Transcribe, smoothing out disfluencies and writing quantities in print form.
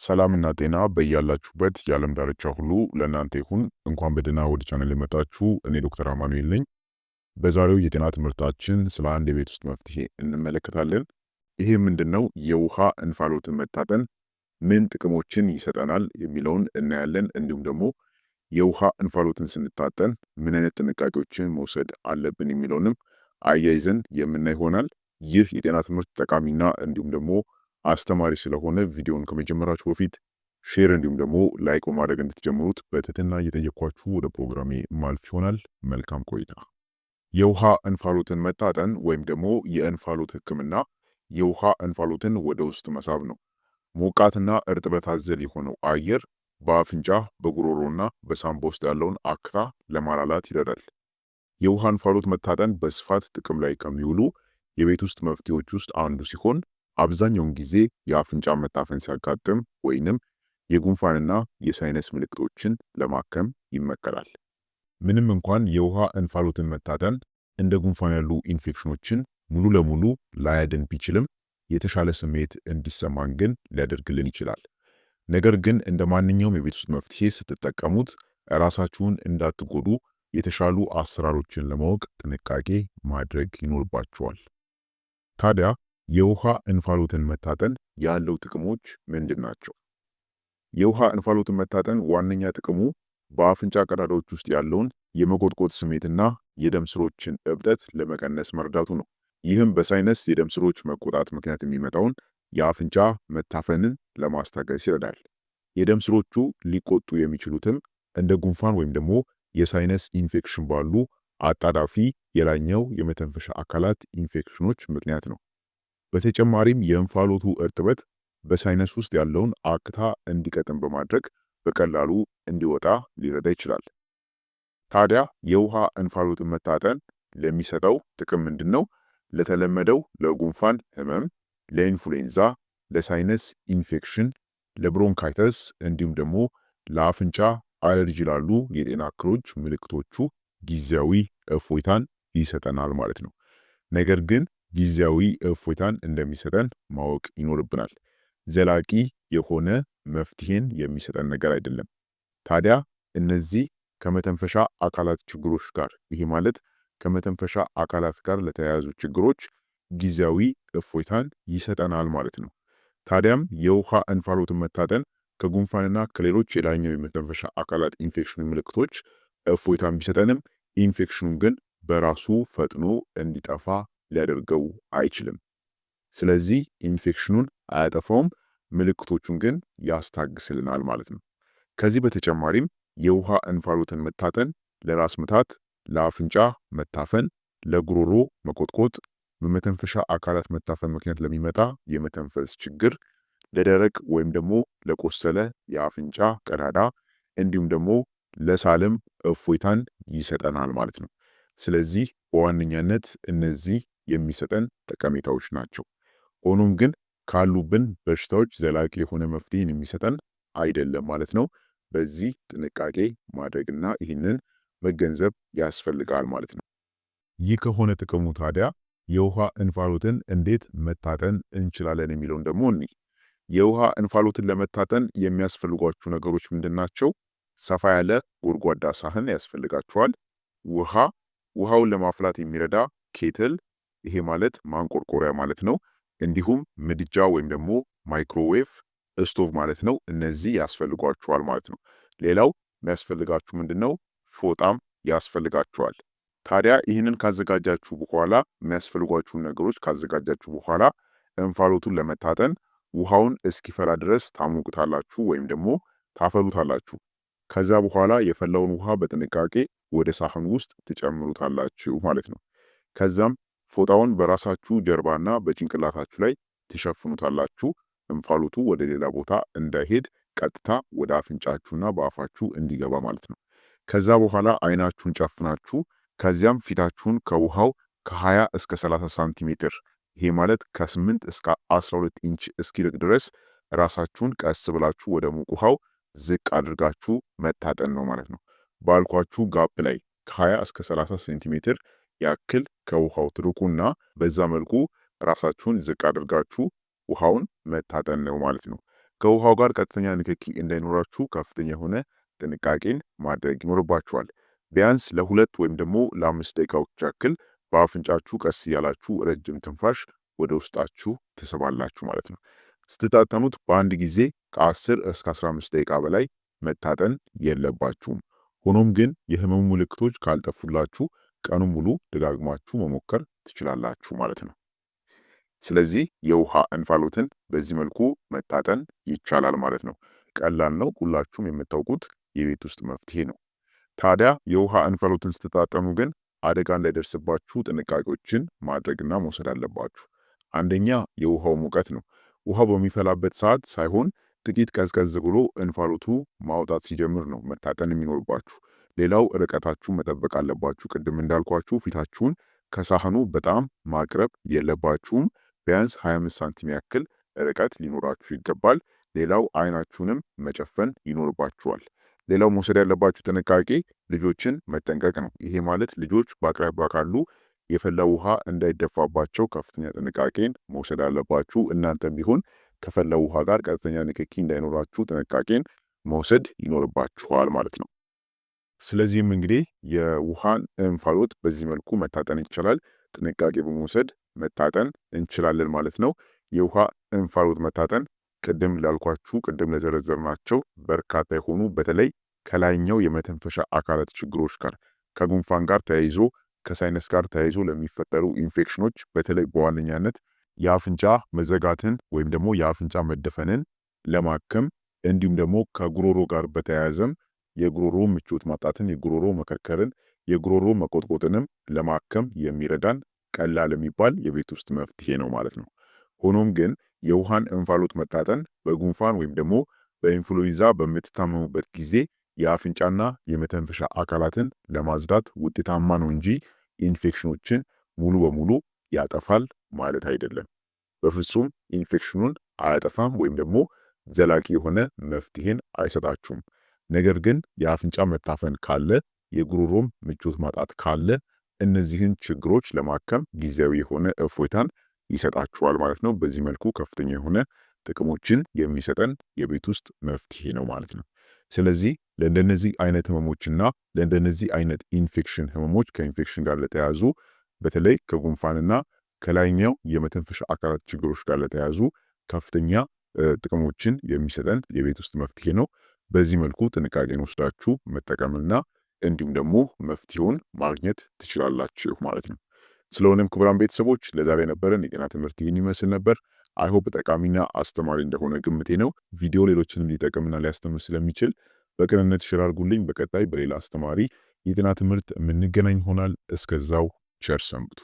ሰላምና ጤና በያላችሁበት የዓለም ዳርቻ ሁሉ ለእናንተ ይሁን። እንኳን በደህና ወደ ቻናል የመጣችሁ። እኔ ዶክተር አማኑኤል ነኝ። በዛሬው የጤና ትምህርታችን ስለ አንድ የቤት ውስጥ መፍትሄ እንመለከታለን። ይሄ ምንድነው? የውሃ እንፋሎትን መታጠን ምን ጥቅሞችን ይሰጠናል የሚለውን እናያለን። እንዲሁም ደግሞ የውሃ እንፋሎትን ስንታጠን ምን አይነት ጥንቃቄዎችን መውሰድ አለብን የሚለውንም አያይዘን የምናይ ይሆናል። ይህ የጤና ትምህርት ጠቃሚና እንዲሁም ደግሞ አስተማሪ ስለሆነ ቪዲዮውን ከመጀመራችሁ በፊት ሼር እንዲሁም ደግሞ ላይክ በማድረግ እንድትጀምሩት በትህትና እየጠየኳችሁ ወደ ፕሮግራሜ ማልፍ ይሆናል። መልካም ቆይታ። የውሃ እንፋሎትን መታጠን ወይም ደግሞ የእንፋሎት ሕክምና የውሃ እንፋሎትን ወደ ውስጥ መሳብ ነው። ሞቃትና እርጥበት አዘል የሆነው አየር በአፍንጫ በጉሮሮና በሳምባ ውስጥ ያለውን አክታ ለማላላት ይረዳል። የውሃ እንፋሎት መታጠን በስፋት ጥቅም ላይ ከሚውሉ የቤት ውስጥ መፍትሄዎች ውስጥ አንዱ ሲሆን አብዛኛውን ጊዜ የአፍንጫ መታፈን ሲያጋጥም ወይንም የጉንፋንና የሳይነስ ምልክቶችን ለማከም ይመከራል። ምንም እንኳን የውሃ እንፋሎትን መታጠን እንደ ጉንፋን ያሉ ኢንፌክሽኖችን ሙሉ ለሙሉ ላያድን ቢችልም የተሻለ ስሜት እንዲሰማን ግን ሊያደርግልን ይችላል። ነገር ግን እንደ ማንኛውም የቤት ውስጥ መፍትሄ ስትጠቀሙት ራሳችሁን እንዳትጎዱ የተሻሉ አሰራሮችን ለማወቅ ጥንቃቄ ማድረግ ይኖርባችኋል። ታዲያ የውሃ እንፋሎትን መታጠን ያለው ጥቅሞች ምንድን ናቸው? የውሃ እንፋሎትን መታጠን ዋነኛ ጥቅሙ በአፍንጫ ቀዳዳዎች ውስጥ ያለውን የመቆጥቆጥ ስሜትና የደም ስሮችን እብጠት ለመቀነስ መርዳቱ ነው። ይህም በሳይነስ የደም ስሮች መቆጣት ምክንያት የሚመጣውን የአፍንጫ መታፈንን ለማስታገስ ይረዳል። የደም ስሮቹ ሊቆጡ የሚችሉትም እንደ ጉንፋን ወይም ደግሞ የሳይነስ ኢንፌክሽን ባሉ አጣዳፊ የላይኛው የመተንፈሻ አካላት ኢንፌክሽኖች ምክንያት ነው። በተጨማሪም የእንፋሎቱ እርጥበት በሳይነስ ውስጥ ያለውን አክታ እንዲቀጥን በማድረግ በቀላሉ እንዲወጣ ሊረዳ ይችላል። ታዲያ የውሃ እንፋሎትን መታጠን ለሚሰጠው ጥቅም ምንድን ነው? ለተለመደው ለጉንፋን ህመም፣ ለኢንፍሉዌንዛ፣ ለሳይነስ ኢንፌክሽን፣ ለብሮንካይተስ እንዲሁም ደግሞ ለአፍንጫ አለርጂ ላሉ የጤና እክሎች ምልክቶቹ ጊዜያዊ እፎይታን ይሰጠናል ማለት ነው። ነገር ግን ጊዜያዊ እፎይታን እንደሚሰጠን ማወቅ ይኖርብናል። ዘላቂ የሆነ መፍትሄን የሚሰጠን ነገር አይደለም። ታዲያ እነዚህ ከመተንፈሻ አካላት ችግሮች ጋር ይሄ ማለት ከመተንፈሻ አካላት ጋር ለተያያዙ ችግሮች ጊዜያዊ እፎይታን ይሰጠናል ማለት ነው። ታዲያም የውሃ እንፋሎትን መታጠን ከጉንፋንና ከሌሎች የላይኛው የመተንፈሻ አካላት ኢንፌክሽን ምልክቶች እፎይታን ቢሰጠንም ኢንፌክሽኑን ግን በራሱ ፈጥኖ እንዲጠፋ ሊያደርገው አይችልም። ስለዚህ ኢንፌክሽኑን አያጠፋውም፣ ምልክቶቹን ግን ያስታግስልናል ማለት ነው። ከዚህ በተጨማሪም የውሃ እንፋሎትን መታጠን ለራስ ምታት፣ ለአፍንጫ መታፈን፣ ለጉሮሮ መቆጥቆጥ፣ በመተንፈሻ አካላት መታፈን ምክንያት ለሚመጣ የመተንፈስ ችግር፣ ለደረቅ ወይም ደግሞ ለቆሰለ የአፍንጫ ቀዳዳ እንዲሁም ደግሞ ለሳልም እፎይታን ይሰጠናል ማለት ነው። ስለዚህ በዋነኛነት እነዚህ የሚሰጠን ጠቀሜታዎች ናቸው። ሆኖም ግን ካሉብን በሽታዎች ዘላቂ የሆነ መፍትሄን የሚሰጠን አይደለም ማለት ነው። በዚህ ጥንቃቄ ማድረግና ይህንን መገንዘብ ያስፈልጋል ማለት ነው። ይህ ከሆነ ጥቅሙ ታዲያ የውሃ እንፋሎትን እንዴት መታጠን እንችላለን የሚለውን ደግሞ እንይ። የውሃ እንፋሎትን ለመታጠን የሚያስፈልጓችሁ ነገሮች ምንድን ናቸው? ሰፋ ያለ ጎድጓዳ ሳህን ያስፈልጋችኋል። ውሃውን ለማፍላት የሚረዳ ኬትል፣ ይሄ ማለት ማንቆርቆሪያ ማለት ነው። እንዲሁም ምድጃ ወይም ደግሞ ማይክሮዌቭ ስቶቭ ማለት ነው። እነዚህ ያስፈልጓችኋል ማለት ነው። ሌላው የሚያስፈልጋችሁ ምንድነው? ፎጣም ያስፈልጋችኋል። ታዲያ ይህንን ካዘጋጃችሁ በኋላ የሚያስፈልጓችሁን ነገሮች ካዘጋጃችሁ በኋላ እንፋሎቱን ለመታጠን ውሃውን እስኪፈላ ድረስ ታሞቁታላችሁ ወይም ደግሞ ታፈሉታላችሁ። ከዛ በኋላ የፈላውን ውሃ በጥንቃቄ ወደ ሳህን ውስጥ ትጨምሩታላችሁ ማለት ነው። ከዛም ፎጣውን በራሳችሁ ጀርባና በጭንቅላታችሁ ላይ ትሸፍኑታላችሁ። እንፋሎቱ ወደ ሌላ ቦታ እንዳይሄድ ቀጥታ ወደ አፍንጫችሁና በአፋችሁ እንዲገባ ማለት ነው። ከዛ በኋላ አይናችሁን ጨፍናችሁ ከዚያም ፊታችሁን ከውሃው ከ20 እስከ 30 ሳንቲሜትር ይሄ ማለት ከ8 እስከ 12 ኢንች እስኪርቅ ድረስ ራሳችሁን ቀስ ብላችሁ ወደ ሙቅ ውሃው ዝቅ አድርጋችሁ መታጠን ነው ማለት ነው። ባልኳችሁ ጋፕ ላይ ከ20 እስከ 30 ሴንቲሜትር ያክል ከውሃው ትርቁና በዛ መልኩ ራሳችሁን ዝቅ አድርጋችሁ ውሃውን መታጠን ነው ማለት ነው። ከውሃው ጋር ቀጥተኛ ንክኪ እንዳይኖራችሁ ከፍተኛ የሆነ ጥንቃቄን ማድረግ ይኖርባችኋል። ቢያንስ ለ2 ወይም ደግሞ ለ5 ደቂቃዎች ያክል በአፍንጫችሁ ቀስ እያላችሁ ረጅም ትንፋሽ ወደ ውስጣችሁ ትስባላችሁ ማለት ነው። ስትታጠኑት በአንድ ጊዜ ከ10 እስከ 15 ደቂቃ በላይ መታጠን የለባችሁም። ሆኖም ግን የህመሙ ምልክቶች ካልጠፉላችሁ ቀኑን ሙሉ ደጋግማችሁ መሞከር ትችላላችሁ ማለት ነው። ስለዚህ የውሃ እንፋሎትን በዚህ መልኩ መታጠን ይቻላል ማለት ነው። ቀላል ነው፣ ሁላችሁም የምታውቁት የቤት ውስጥ መፍትሄ ነው። ታዲያ የውሃ እንፋሎትን ስትታጠኑ ግን አደጋ እንዳይደርስባችሁ ጥንቃቄዎችን ማድረግና መውሰድ አለባችሁ። አንደኛ የውሃው ሙቀት ነው። ውሃው በሚፈላበት ሰዓት ሳይሆን ጥቂት ቀዝቀዝ ብሎ እንፋሎቱ ማውጣት ሲጀምር ነው መታጠን የሚኖርባችሁ። ሌላው ርቀታችሁ መጠበቅ አለባችሁ። ቅድም እንዳልኳችሁ ፊታችሁን ከሳህኑ በጣም ማቅረብ የለባችሁም። ቢያንስ 25 ሳንቲም ያክል ርቀት ሊኖራችሁ ይገባል። ሌላው አይናችሁንም መጨፈን ይኖርባችኋል። ሌላው መውሰድ ያለባችሁ ጥንቃቄ ልጆችን መጠንቀቅ ነው። ይሄ ማለት ልጆች በአቅራቢያ ካሉ የፈላ ውሃ እንዳይደፋባቸው ከፍተኛ ጥንቃቄን መውሰድ አለባችሁ። እናንተም ቢሆን ከፈላ ውሃ ጋር ቀጥተኛ ንክኪ እንዳይኖራችሁ ጥንቃቄን መውሰድ ይኖርባችኋል ማለት ነው። ስለዚህም እንግዲህ የውሃን እንፋሎት በዚህ መልኩ መታጠን ይቻላል። ጥንቃቄ በመውሰድ መታጠን እንችላለን ማለት ነው። የውሃ እንፋሎት መታጠን ቅድም ላልኳችሁ ቅድም ለዘረዘርናቸው በርካታ የሆኑ በተለይ ከላይኛው የመተንፈሻ አካላት ችግሮች ጋር ከጉንፋን ጋር ተያይዞ ከሳይነስ ጋር ተያይዞ ለሚፈጠሩ ኢንፌክሽኖች በተለይ በዋነኛነት የአፍንጫ መዘጋትን ወይም ደግሞ የአፍንጫ መደፈንን ለማከም እንዲሁም ደግሞ ከጉሮሮ ጋር በተያያዘም የጉሮሮ ምቾት ማጣትን፣ የጉሮሮ መከርከርን፣ የጉሮሮ መቆጥቆጥንም ለማከም የሚረዳን ቀላል የሚባል የቤት ውስጥ መፍትሄ ነው ማለት ነው። ሆኖም ግን የውሃን እንፋሎት መታጠን በጉንፋን ወይም ደግሞ በኢንፍሉዌንዛ በምትታመሙበት ጊዜ የአፍንጫና የመተንፈሻ አካላትን ለማጽዳት ውጤታማ ነው እንጂ ኢንፌክሽኖችን ሙሉ በሙሉ ያጠፋል ማለት አይደለም። በፍጹም ኢንፌክሽኑን አያጠፋም ወይም ደግሞ ዘላቂ የሆነ መፍትሄን አይሰጣችሁም። ነገር ግን የአፍንጫ መታፈን ካለ፣ የጉሮሮም ምቾት ማጣት ካለ እነዚህን ችግሮች ለማከም ጊዜያዊ የሆነ እፎይታን ይሰጣችኋል ማለት ነው። በዚህ መልኩ ከፍተኛ የሆነ ጥቅሞችን የሚሰጠን የቤት ውስጥ መፍትሄ ነው ማለት ነው። ስለዚህ ለእንደነዚህ አይነት ህመሞችና ለእንደነዚህ አይነት ኢንፌክሽን ህመሞች ከኢንፌክሽን ጋር ለተያዙ በተለይ ከጉንፋንና ከላይኛው የመተንፈሻ አካላት ችግሮች ጋር ለተያዙ ከፍተኛ ጥቅሞችን የሚሰጠን የቤት ውስጥ መፍትሄ ነው። በዚህ መልኩ ጥንቃቄን ወስዳችሁ መጠቀምና እንዲሁም ደግሞ መፍትሄውን ማግኘት ትችላላችሁ ማለት ነው። ስለሆነም ክቡራን ቤተሰቦች ለዛሬ የነበረን የጤና ትምህርት ይህን ይመስል ነበር። አይሆፕ ጠቃሚና አስተማሪ እንደሆነ ግምቴ ነው። ቪዲዮ ሌሎችንም ሊጠቅምና ሊያስተምር ስለሚችል በቅንነት ሼር አድርጉልኝ። በቀጣይ በሌላ አስተማሪ የጤና ትምህርት የምንገናኝ ይሆናል። እስከዛው ቸር ሰንብቱ።